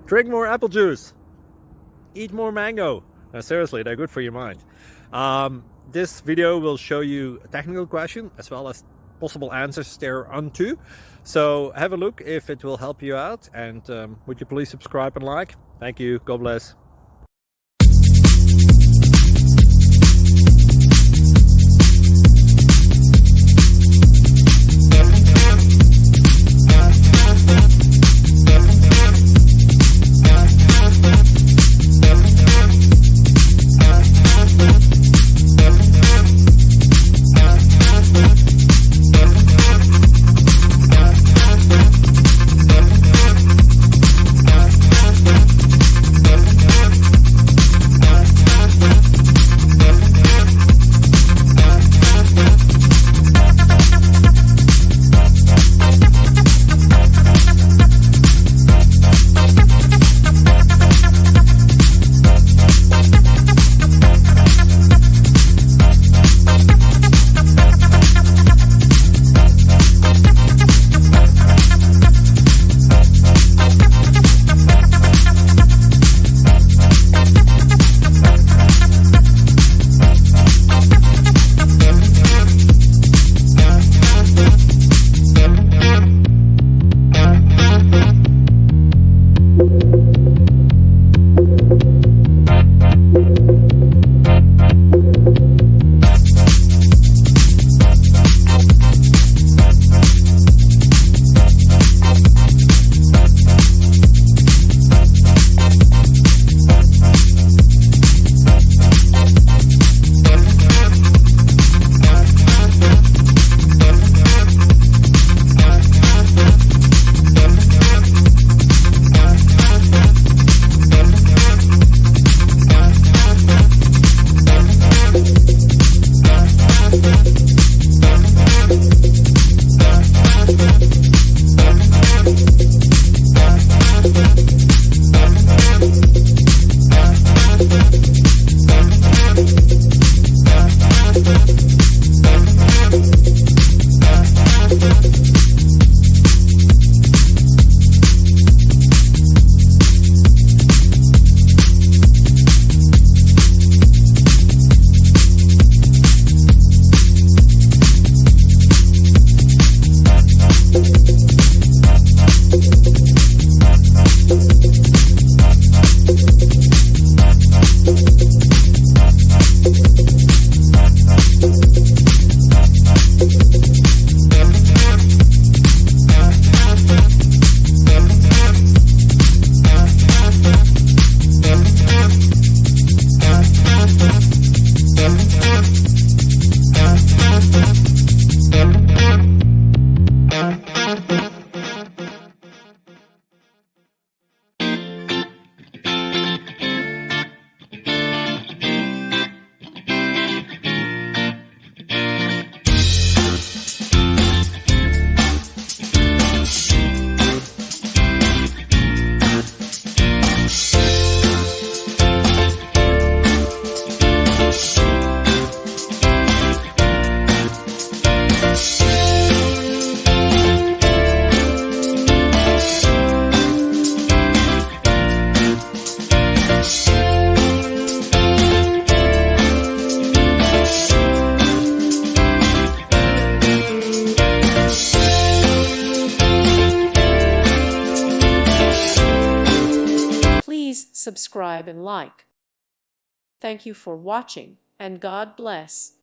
Drink more apple juice. Eat more mango. No, seriously, they're good for your mind. This video will show you a technical question as well as possible answers thereunto. So have a look if it will help you out, and would you please subscribe and like? Thank you. God bless. Subscribe and like. Thank you for watching, and God bless.